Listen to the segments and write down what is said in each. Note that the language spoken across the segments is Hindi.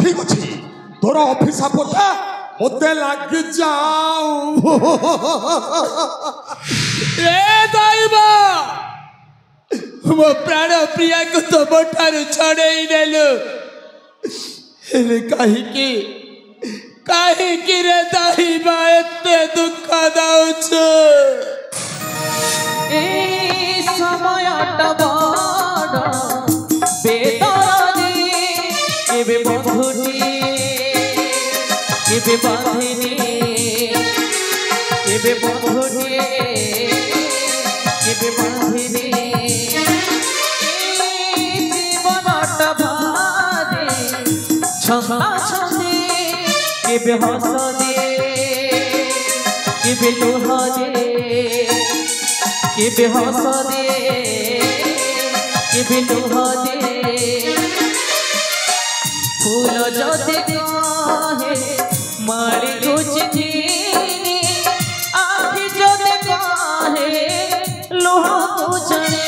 ठीक अच्छे तोर ऑफिस आपटा मते लग जाऊ ए दाइबा मो प्राण प्रिया को तो मोठारू छड़ेई नेलु हेले काहीकि रे दाइबा एते दुख दाउछ ए समयटा बड़ बेदरदी केबे बंधुटी केबे बांधिनी केबे बंधुटी केबे बांधिनी जीवनटा भारे छंदा छंदी केबे हस दे केबे लुह दे केबे हस दे केबे लुह दे फूल जदि कहे मारी गुजनी आखि जदि कहे लुह गुजनी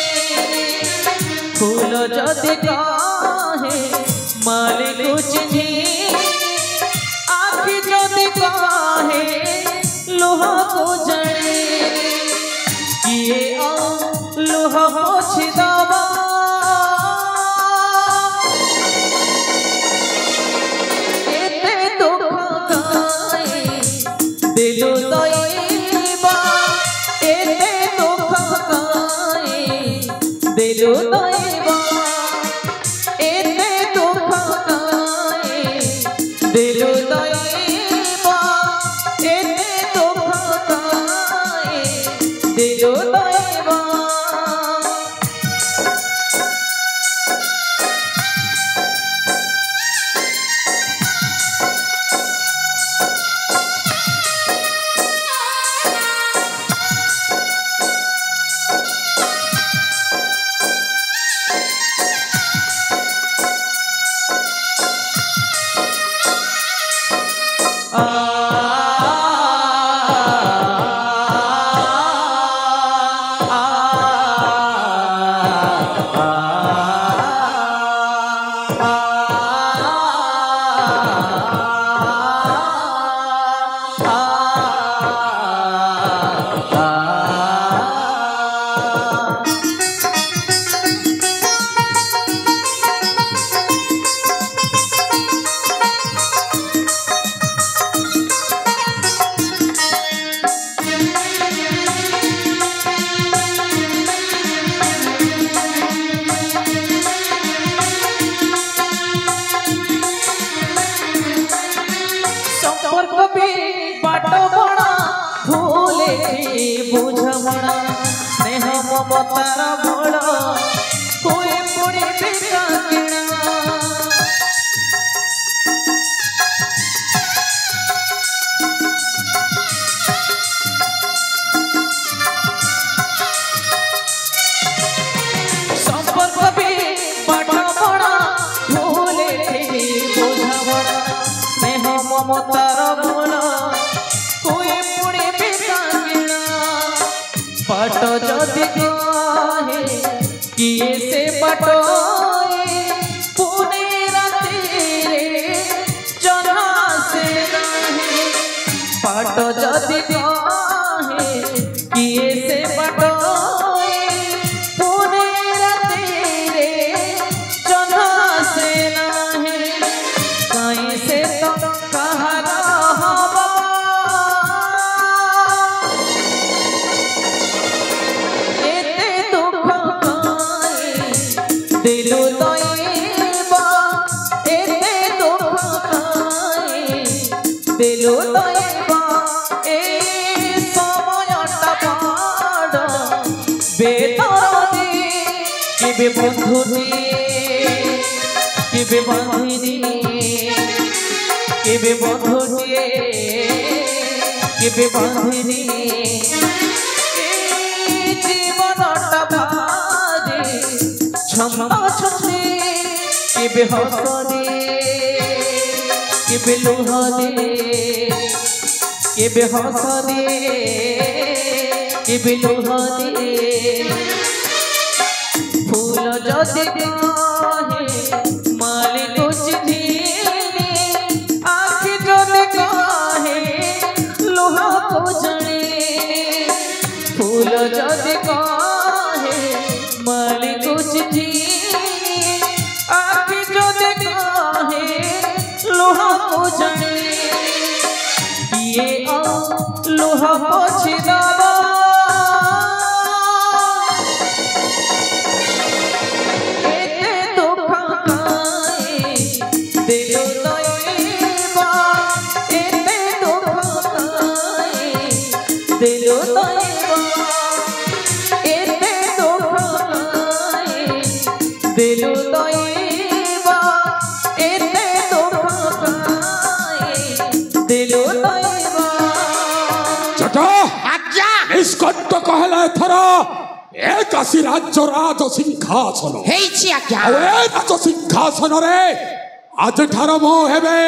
फूल जदि कहे मारी गुजनी आखि जदि कहे लुह गुजनी किए लुह पोछि दबा एते दुख काई दिलु दैबा एते दुख काई दिलु दैबा एते दुख काई दिलु दैबा एते दुख काई दिलु दैबा स्नेह ममतार बड़ हुए पड़े बेकाकिणा संपर्क भी बड़ बड़ भूले बुझाबड़ा स्नेह ममतार बड़ हुए पड़े बेकाकिणा पट जदि कहे किए से पटोए पुणे राति रे जना से नहीं पट जदि कहे किए से पटोए पुणे राति रे जना से नहीं कहीं से तो कहारा हवा दिलु दैबा एते दुख काई दिलु दैबा ए समयटा बड़ बेदरदी केबे बंधुटी केबे बांधिनी केबे बंधुटी केबे बांधिनी जीवनटा भारी छंदा छंदी केबे हस दे केबे लुह दे केबे हस दे केबे लुह दे फूल जदि कहे माली गुजनी दिलो तोइबा एते दुख काए दिलो तोइबा एते दुख काए दिलो तोइबा एते दुख काए दिलो तोइबा जटा आज्ञा निष्कट कहला थरा एक आसी राज्य राज सिंहासन हेछि आज्ञा ଆଉ ଏ ରାଜ ସିଂହାସନରେ ଆଜିଠାରୁ ମୁଁ ହେବେ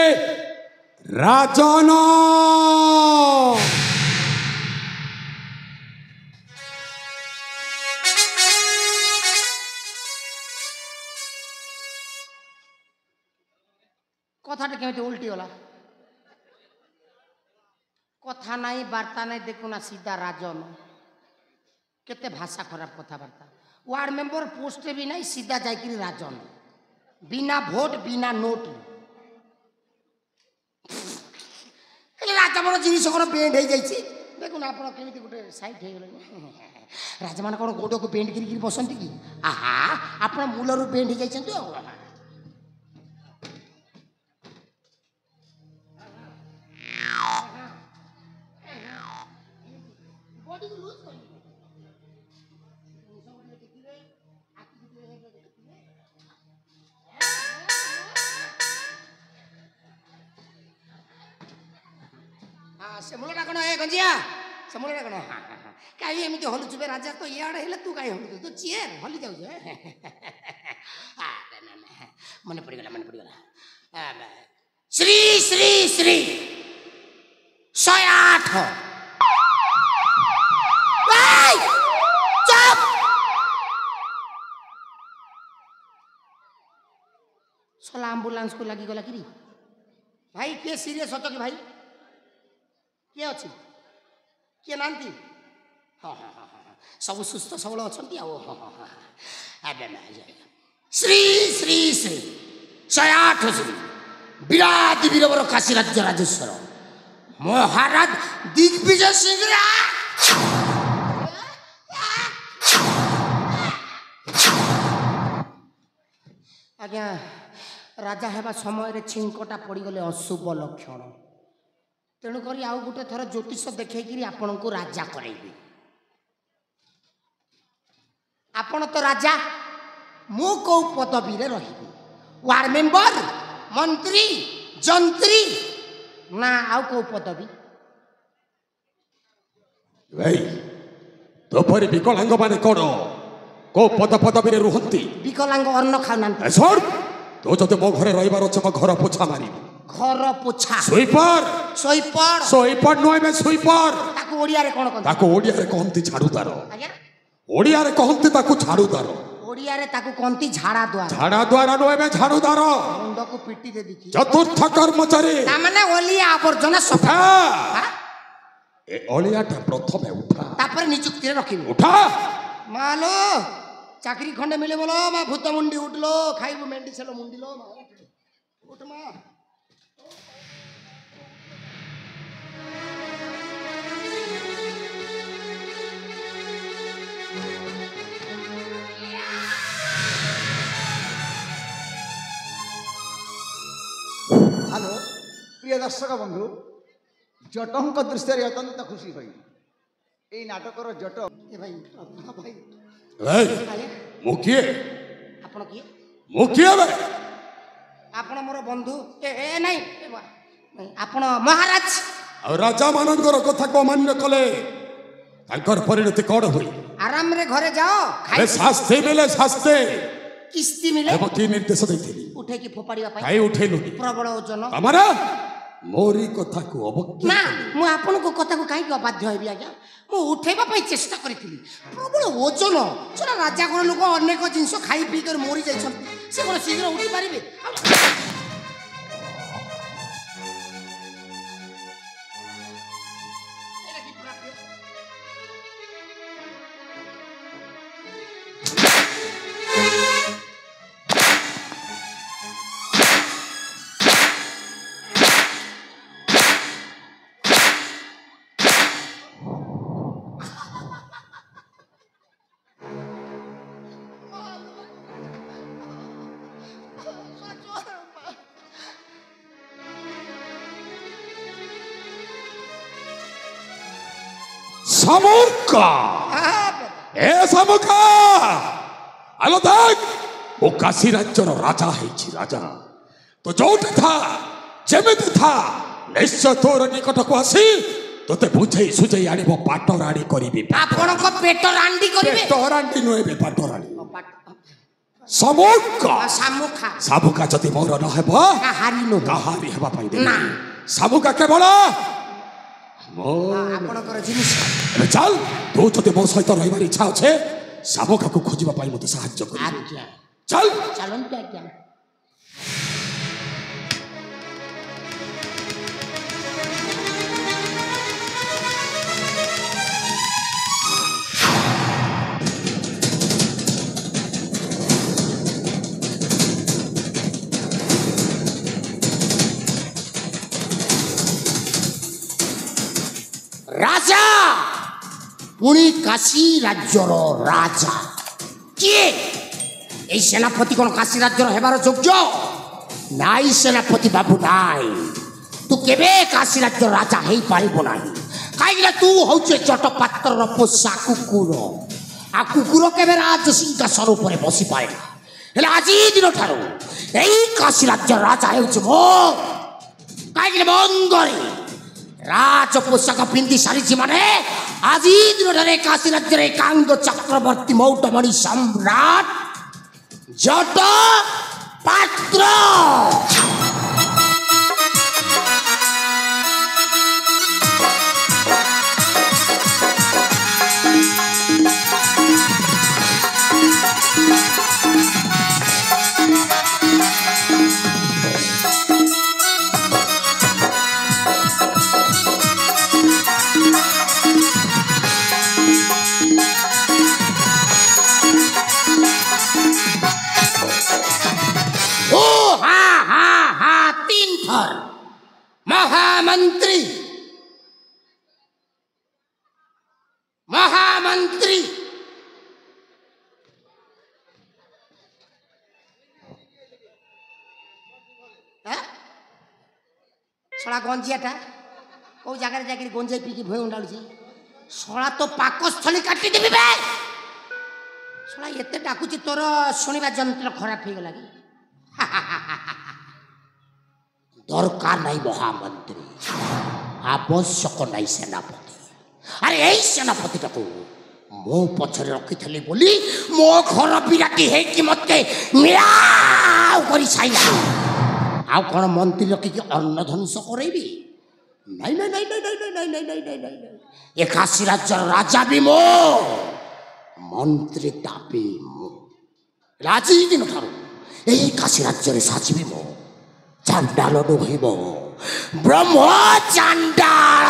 ରାଜନ। কথাটা কেমন উল্টি গলা কথা নাই বার্তা নাই দেখুন না সিধা রাজন কেতে ভাষা খারাপ কথাবার্তা ওয়ার্ড মেম্বর পোস্টে भी নাই सीधा যাইকি রাজন बिना ভোট बिना নোট রাজা বড় জিনিস কোন বেন্ড হয়ে যাইছি দেখুন আপন কেমিতি গোটে সাইড হয়ে গলেন রাজা মান কোন গোডকু বেন্ড করি বসନ୍ତି কি আহা আপন মূলରୁ বেন্ড হয়ে যাইছନ୍ତି से मूलटा कौन है गंजिया से मूलटा कौन कहीं एमती हलुचु बे राजा तो इे हेले तू कहीं हलुचु तू चेयर हली जाऊ मन पड़गला श्री श्री श्री 108 चुप सोला एम्बुलेंस को लगी गला कि भाई किए सीरियस होतो कि भाई किए अच्छी किए नांती हाँ हाँ हाँ हाँ सब सुस्थ सबल अच्छा श्री श्री श्री 108 श्री विराट वीरवर काशी राज्य राजेश्वर महाराज दिग्विजय सिंह आज्ञा राजा हेबा समय छिंकटा पड़गले अशुभ लक्षण तेणुक आउ गोटे थर ज्योतिष देखी आपण को राजा करेबी आपण तो राजा मु कौ पदवी रे रहिबी वार्ड मेंबर मंत्री जंत्री ना आउ कौ पदवी भाई तो पर विकलांग माने कोन को पदवी रे रुहंती विकलांग अन्न खाउना सर तो जते मो घरे रहिबार छ म घर पोछा मारी घर पोछा स्वीपर स्वीपर स्वीपर नय में स्वीपर ताको ओडिया रे कोन कोन ताको ओडिया रे कहंती झाड़ूदार आज्ञा ओडिया रे कहंती ताको झाड़ूदार ओडिया रे ताको कोनती झाड़ा द्वारा नय में झाड़ूदार मुंड को पिटी दे दिखी चतुर्थ कर्मचारी ना माने ओलिया आवर्जना सफा ए ओलियाटा प्रथमे उठा तापर नियुक्ति रे रखिबी उठा मालो चाकरी खंडे मिले बोलो मा भूत मुंडी उठलो खाइबो मेंडी सेलो मुंडीलो उठ मा हेलो प्रिय दर्शक बंधु जटंक दृश्य अत्यंत खुशी भाई ये नाटकर जट ए भाई भाई ए मुखिए आपण किए मुखिए बे आपण मोर बंधु ए नहीं आपण महाराज और राजा मानकर कथा को मान्य कले तांकर परिणति कोड होई आराम रे घरे जाओ अरे शास्ते मिले शास्ते किस्ती मिले एबो की निर्देश दैथिली उठे की फोपाड़ीवा पाई काई उठेलु प्रबल ओजन तमारा मोरी कथा को अवज्ञा ना मु आपण को कथा को काई बाध्य हेबी आज्ञा मु उठेबा पई चेष्टा करिथिली प्रबल ओजन छोरा राजा कोन लोक अनेक जिंस खाई पी कर मोरी जाइछन से कोन शीघ्र उठी पारिबे सामुका ए सामुका आलो देख वो काशी राज्यर राजा है राजा तो जोटे था जेमिति था निश्चय तोर निकट को आसी तोते बुझे सुझे आनी वो पाटराणी करिबी आपण को पेट रांडी करिवे पेटराणी नुहे बे पाटराणी सामुका सामुखा सामुका जति मोर न हेबो हारी नो काहारी हेबा पाइ दे ना सामुका केवल आपण कर जिनिस ए चल तू जति मो सहित रहिबार इच्छा अछि सामुका को खोजिबा पाइ मते सहाय्य करिबी आज्ञा चल चलन के आज्ञा राजा पुणी काशी राज्यर राजा किए এই সেনাপতি কোন কাশী রাজ্যর হেবার যোগ্য নাই সেনাপতি বাবু নাই তু কেবে কাশী রাজ্যর রাজা হেই পারিব নাই কাইলে তু হচ্ছে চটপাত্রর পোষা কুকুর আর কুকুর কেবে রাজ সিংহাসন উপরে বসি পারে না হেলে আজি দিন ঠারু এই কাশী রাজ্যর রাজা হেউছে মো কাইলে বন্দরে রাজ পোশাক পিন্ধি সারিছি মানে আজি দিন ঠারে কাশী রাজ্যের একাঙ্গ চক্রবর্তী মৌটমণি সম্রাট জট পাত্র महामंत्री महामंत्री शला गंजियाटा कौ जगह जाकर गंजाई पीकी भय उंडालुची शला तो पाकस्थली काटी देबी बे शला एते डाकुची तोर सुनिबा जंत्र खराब हो गला कि दरकार नहीं महामंत्री आवश्यक नहीं सेनापति अरे यही सेनापति को मो पछरे रखी थली बोली मो घर बिराटी है कि मते मियाऊ करी साइला आउ कोन मंत्री रखी कि अन्न ध्वंस करैबी नहीं नहीं नहीं नहीं नहीं नहीं नहीं नहीं नहीं नहीं ए काशी राज्य राजा भी मो मंत्री दाबी मो राजी दिन थारु एही काशी राज्य रे साची भी मो चांडाल डुहिब ब्रह्म चांडाल